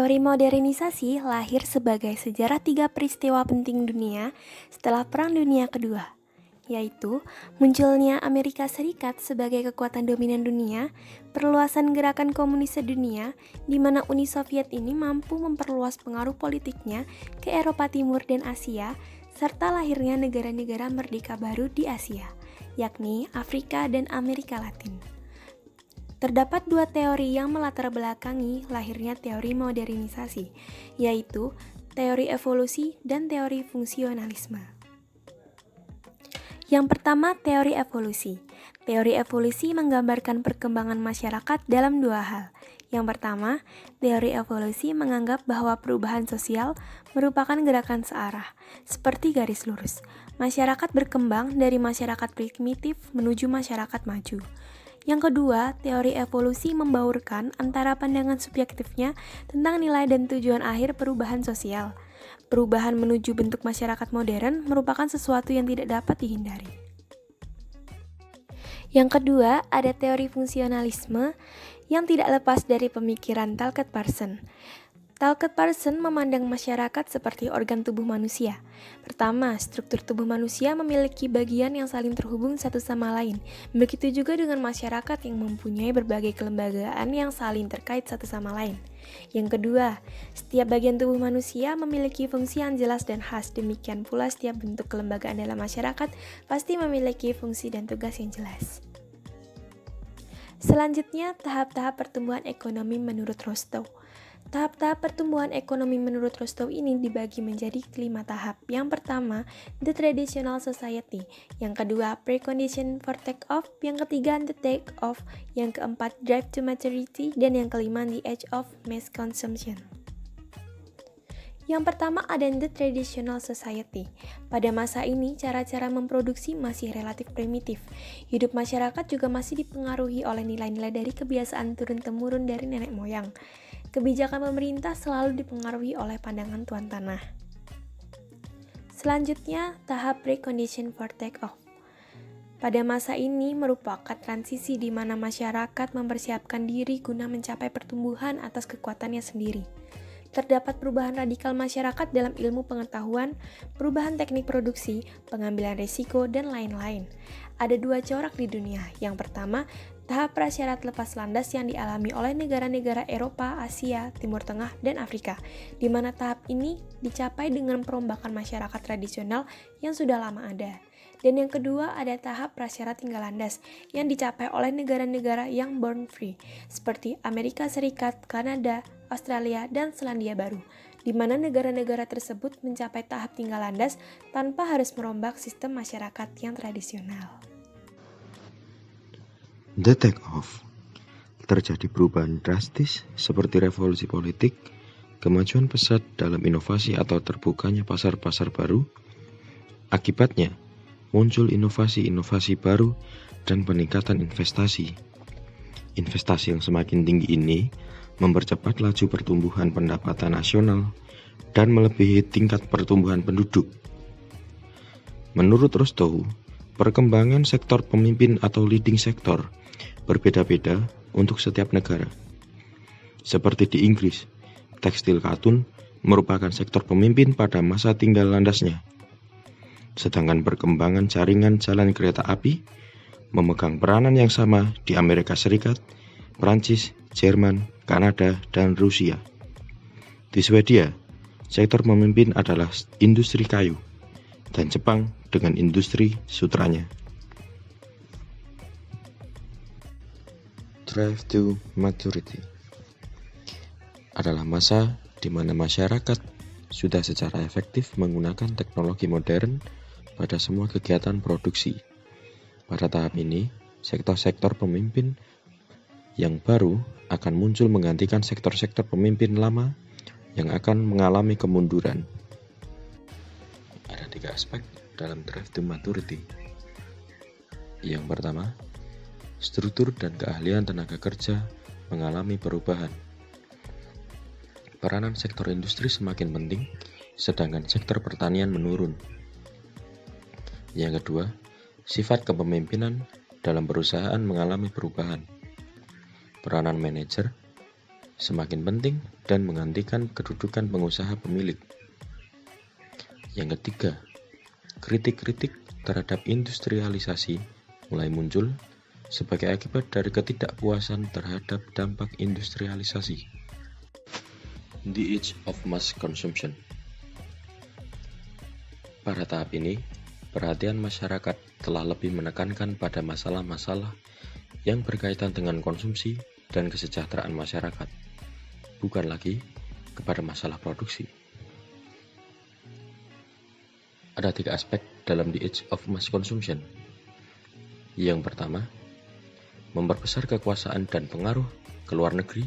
Teori modernisasi lahir sebagai sejarah 3 peristiwa penting dunia setelah Perang Dunia Kedua, yaitu munculnya Amerika Serikat sebagai kekuatan dominan dunia, perluasan gerakan komunis sedunia, di mana Uni Soviet ini mampu memperluas pengaruh politiknya ke Eropa Timur dan Asia, serta lahirnya negara-negara merdeka baru di Asia, yakni Afrika dan Amerika Latin. Terdapat 2 teori yang melatar belakangi lahirnya teori modernisasi, yaitu teori evolusi dan teori fungsionalisme. Yang pertama, teori evolusi. Teori evolusi menggambarkan perkembangan masyarakat dalam 2 hal. Yang pertama, teori evolusi menganggap bahwa perubahan sosial merupakan gerakan searah, seperti garis lurus. Masyarakat berkembang dari masyarakat primitif menuju masyarakat maju. Yang kedua, teori evolusi membaurkan antara pandangan subjektifnya tentang nilai dan tujuan akhir perubahan sosial. Perubahan menuju bentuk masyarakat modern merupakan sesuatu yang tidak dapat dihindari. Yang kedua, ada teori fungsionalisme yang tidak lepas dari pemikiran Talcott-Parsons. Talcott-Parsons memandang masyarakat seperti organ tubuh manusia. Pertama, struktur tubuh manusia memiliki bagian yang saling terhubung satu sama lain. Begitu juga dengan masyarakat yang mempunyai berbagai kelembagaan yang saling terkait satu sama lain. Yang kedua, setiap bagian tubuh manusia memiliki fungsi yang jelas dan khas. Demikian pula setiap bentuk kelembagaan dalam masyarakat pasti memiliki fungsi dan tugas yang jelas. Selanjutnya, tahap-tahap pertumbuhan ekonomi menurut Rostow. Tahap-tahap pertumbuhan ekonomi menurut Rostow ini dibagi menjadi 5 tahap. Yang pertama, the traditional society. Yang kedua, precondition for take-off. Yang ketiga, the take-off. Yang keempat, drive to maturity. Dan yang kelima, the age of mass consumption. Yang pertama ada the traditional society. Pada masa ini, cara-cara memproduksi masih relatif primitif. Hidup masyarakat juga masih dipengaruhi oleh nilai-nilai dari kebiasaan turun-temurun dari nenek moyang. Kebijakan pemerintah selalu dipengaruhi oleh pandangan tuan tanah. Selanjutnya, tahap precondition for take-off. Pada masa ini merupakan transisi di mana masyarakat mempersiapkan diri guna mencapai pertumbuhan atas kekuatannya sendiri. Terdapat perubahan radikal masyarakat dalam ilmu pengetahuan, perubahan teknik produksi, pengambilan risiko, dan lain-lain. Ada 2 corak di dunia. Yang pertama, tahap prasyarat lepas landas yang dialami oleh negara-negara Eropa, Asia, Timur Tengah, dan Afrika, di mana tahap ini dicapai dengan perombakan masyarakat tradisional yang sudah lama ada. Dan yang kedua ada tahap prasyarat tinggal landas yang dicapai oleh negara-negara yang born free, seperti Amerika Serikat, Kanada, Australia, dan Selandia Baru, di mana negara-negara tersebut mencapai tahap tinggal landas tanpa harus merombak sistem masyarakat yang tradisional. The take-off. Terjadi perubahan drastis seperti revolusi politik, kemajuan pesat dalam inovasi atau terbukanya pasar-pasar baru. Akibatnya, muncul inovasi-inovasi baru dan peningkatan investasi. Investasi yang semakin tinggi ini mempercepat laju pertumbuhan pendapatan nasional dan melebihi tingkat pertumbuhan penduduk. Menurut Rostow, perkembangan sektor pemimpin atau leading sector berbeda-beda untuk setiap negara. Seperti di Inggris, tekstil katun merupakan sektor pemimpin pada masa tinggal landasnya. Sedangkan perkembangan jaringan jalan kereta api memegang peranan yang sama di Amerika Serikat, Prancis, Jerman, Kanada, dan Rusia. Di Swedia, sektor pemimpin adalah industri kayu, dan Jepang dengan industri sutranya. Drive to maturity adalah masa di mana masyarakat sudah secara efektif menggunakan teknologi modern pada semua kegiatan produksi. Pada tahap ini, sektor-sektor pemimpin yang baru akan muncul menggantikan sektor-sektor pemimpin lama yang akan mengalami kemunduran. Ada 3 aspek dalam drive to maturity. Yang pertama, struktur dan keahlian tenaga kerja mengalami perubahan. Peranan sektor industri semakin penting, sedangkan sektor pertanian menurun. Yang kedua, sifat kepemimpinan dalam perusahaan mengalami perubahan. Peranan manajer, semakin penting dan menggantikan kedudukan pengusaha pemilik. Yang ketiga, kritik-kritik terhadap industrialisasi mulai muncul sebagai akibat dari ketidakpuasan terhadap dampak industrialisasi. The age of mass consumption. Pada tahap ini, perhatian masyarakat telah lebih menekankan pada masalah-masalah yang berkaitan dengan konsumsi dan kesejahteraan masyarakat, bukan lagi kepada masalah produksi. Ada 3 aspek dalam the age of mass consumption. Yang pertama, memperbesar kekuasaan dan pengaruh ke luar negeri,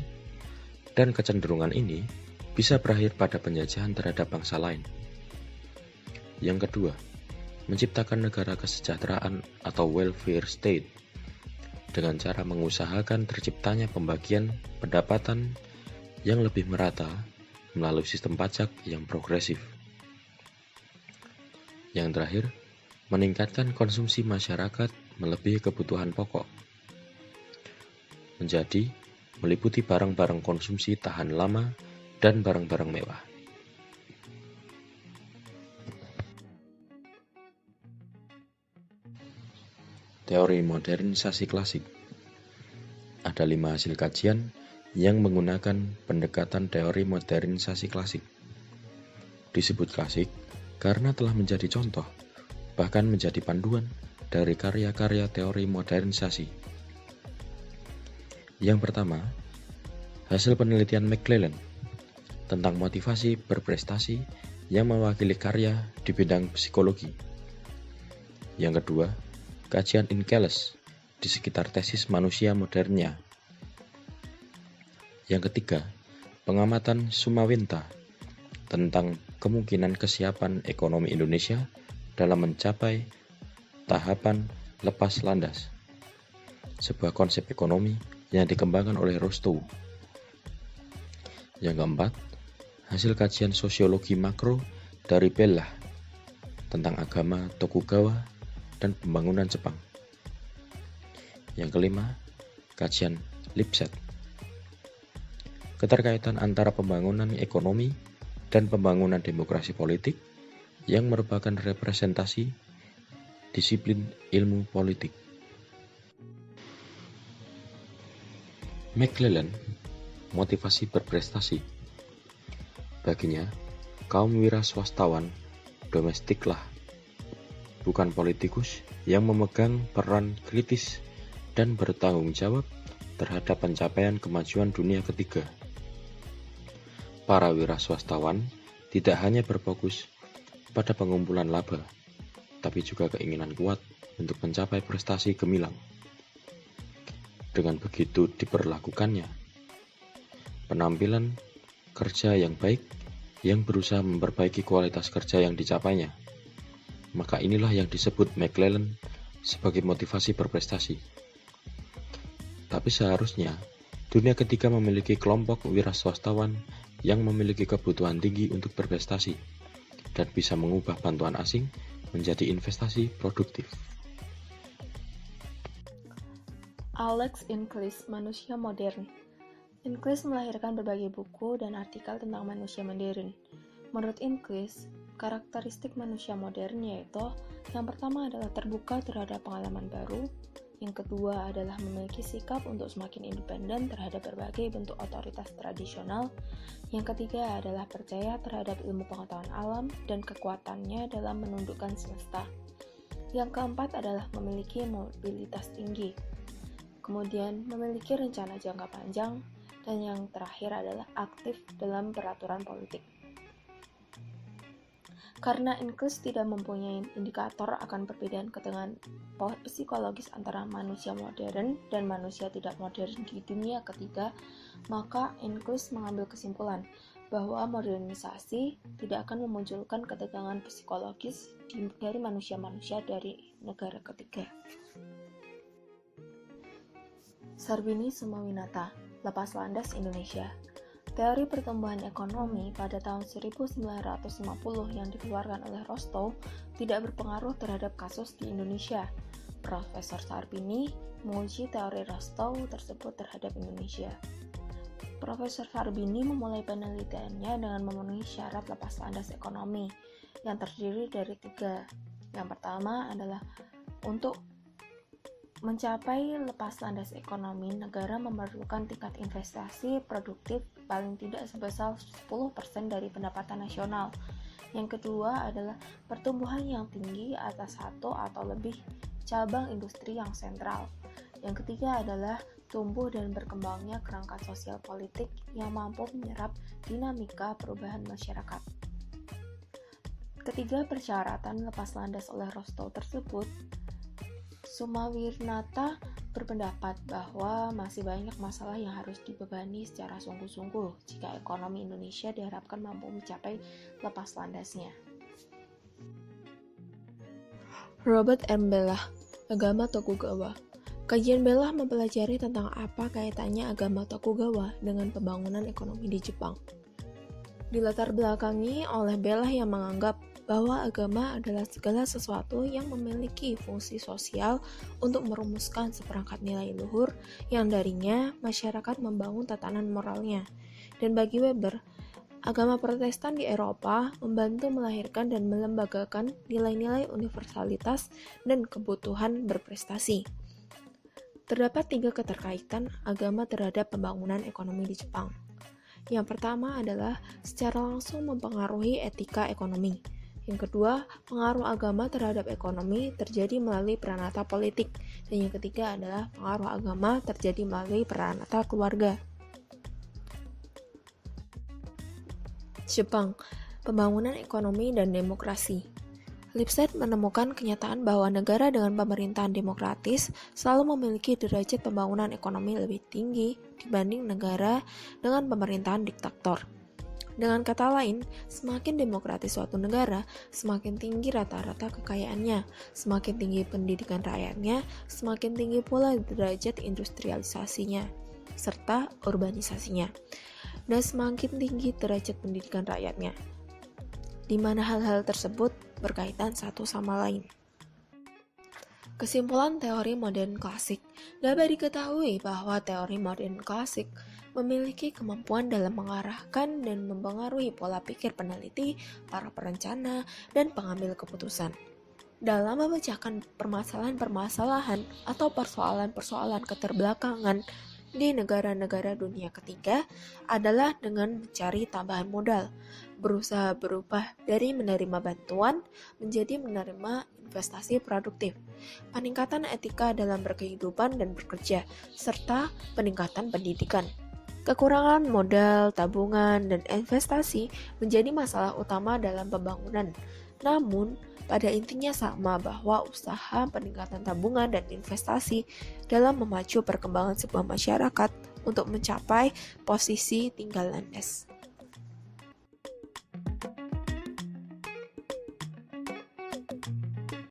dan kecenderungan ini bisa berakhir pada penjajahan terhadap bangsa lain. Yang kedua, menciptakan negara kesejahteraan atau welfare state dengan cara mengusahakan terciptanya pembagian pendapatan yang lebih merata melalui sistem pajak yang progresif. Yang terakhir, meningkatkan konsumsi masyarakat melebihi kebutuhan pokok. Menjadi meliputi barang-barang konsumsi tahan lama dan barang-barang mewah. Teori modernisasi klasik. Ada 5 hasil kajian yang menggunakan pendekatan teori modernisasi klasik. Disebut klasik karena telah menjadi contoh, bahkan menjadi panduan dari karya-karya teori modernisasi. Yang pertama, hasil penelitian McClellan tentang motivasi berprestasi yang mewakili karya di bidang psikologi. Yang kedua, kajian Inkeles di sekitar tesis manusia modernnya. Yang ketiga, pengamatan Sumawenta tentang kemungkinan kesiapan ekonomi Indonesia dalam mencapai tahapan lepas landas, sebuah konsep ekonomi yang dikembangkan oleh Rostow. Yang keempat, hasil kajian sosiologi makro dari Bellah tentang agama Tokugawa dan pembangunan Jepang. Yang kelima, kajian Lipset. Keterkaitan antara pembangunan ekonomi dan pembangunan demokrasi politik yang merupakan representasi disiplin ilmu politik. McClellan, motivasi berprestasi. Baginya, kaum wira swastawan domestiklah, bukan politikus, yang memegang peran kritis dan bertanggung jawab terhadap pencapaian kemajuan dunia ketiga. Para wira swastawan tidak hanya berfokus pada pengumpulan laba, tapi juga keinginan kuat untuk mencapai prestasi gemilang. Dengan begitu diperlakukannya, penampilan kerja yang baik yang berusaha memperbaiki kualitas kerja yang dicapainya, maka inilah yang disebut McClellan sebagai motivasi berprestasi. Tapi seharusnya dunia ketiga memiliki kelompok wira swastawan yang memiliki kebutuhan tinggi untuk berprestasi dan bisa mengubah bantuan asing menjadi investasi produktif. Alex Inclis, Manusia Modern. Inclis melahirkan berbagai buku dan artikel tentang manusia modern. Menurut Inclis, karakteristik manusia modern yaitu yang pertama adalah terbuka terhadap pengalaman baru, yang kedua adalah memiliki sikap untuk semakin independen terhadap berbagai bentuk otoritas tradisional, yang ketiga adalah percaya terhadap ilmu pengetahuan alam dan kekuatannya dalam menundukkan semesta, yang keempat adalah memiliki mobilitas tinggi, kemudian memiliki rencana jangka panjang, dan yang terakhir adalah aktif dalam peraturan politik. Karena Inclis tidak mempunyai indikator akan perbedaan ketegangan psikologis antara manusia modern dan manusia tidak modern di dunia ketiga, maka Inclis mengambil kesimpulan bahwa modernisasi tidak akan memunculkan ketegangan psikologis dari manusia-manusia dari negara ketiga. Sarbini Sumawinata, Lepas Landas Indonesia. Teori pertumbuhan ekonomi pada tahun 1950 yang dikeluarkan oleh Rostow tidak berpengaruh terhadap kasus di Indonesia. Profesor Sarbini menguji teori Rostow tersebut terhadap Indonesia. Profesor Farbini memulai penelitiannya dengan memenuhi syarat lepas landas ekonomi yang terdiri dari 3. Yang pertama adalah untuk mencapai lepas landas ekonomi, negara memerlukan tingkat investasi produktif paling tidak sebesar 10% dari pendapatan nasional. Yang kedua adalah pertumbuhan yang tinggi atas satu atau lebih cabang industri yang sentral. Yang ketiga adalah tumbuh dan berkembangnya kerangka sosial politik yang mampu menyerap dinamika perubahan masyarakat. Ketiga persyaratan lepas landas oleh Rostow tersebut, Sumawirnata berpendapat bahwa masih banyak masalah yang harus dibebani secara sungguh-sungguh jika ekonomi Indonesia diharapkan mampu mencapai lepas landasnya. Robert M. Bellah, Agama Tokugawa. Kajian Bellah mempelajari tentang apa kaitannya agama Tokugawa dengan pembangunan ekonomi di Jepang. Dilatar belakangi oleh Bellah yang menganggap bahwa agama adalah segala sesuatu yang memiliki fungsi sosial untuk merumuskan seperangkat nilai luhur yang darinya masyarakat membangun tatanan moralnya. Dan bagi Weber, agama Protestan di Eropa membantu melahirkan dan melembagakan nilai-nilai universalitas dan kebutuhan berprestasi. Terdapat 3 keterkaitan agama terhadap pembangunan ekonomi di Jepang. Yang pertama adalah secara langsung mempengaruhi etika ekonomi. Yang kedua, pengaruh agama terhadap ekonomi terjadi melalui peranata politik. Dan yang ketiga adalah pengaruh agama terjadi melalui peranata keluarga. Jepang, pembangunan ekonomi dan demokrasi. Lipset menemukan kenyataan bahwa negara dengan pemerintahan demokratis selalu memiliki derajat pembangunan ekonomi lebih tinggi dibanding negara dengan pemerintahan diktator. Dengan kata lain, semakin demokratis suatu negara, semakin tinggi rata-rata kekayaannya, semakin tinggi pendidikan rakyatnya, semakin tinggi pula derajat industrialisasinya, serta urbanisasinya, dan semakin tinggi derajat pendidikan rakyatnya, di mana hal-hal tersebut berkaitan satu sama lain. Kesimpulan teori modern klasik. Dapat diketahui bahwa teori modern klasik memiliki kemampuan dalam mengarahkan dan mempengaruhi pola pikir peneliti, para perencana, dan pengambil keputusan. Dalam memecahkan permasalahan-permasalahan atau persoalan-persoalan keterbelakangan di negara-negara dunia ketiga adalah dengan mencari tambahan modal, berusaha berubah dari menerima bantuan menjadi menerima investasi produktif, peningkatan etika dalam berkehidupan dan bekerja, serta peningkatan pendidikan. Kekurangan modal, tabungan, dan investasi menjadi masalah utama dalam pembangunan. Namun, pada intinya sama bahwa usaha peningkatan tabungan dan investasi dalam memacu perkembangan sebuah masyarakat untuk mencapai posisi tinggal landas.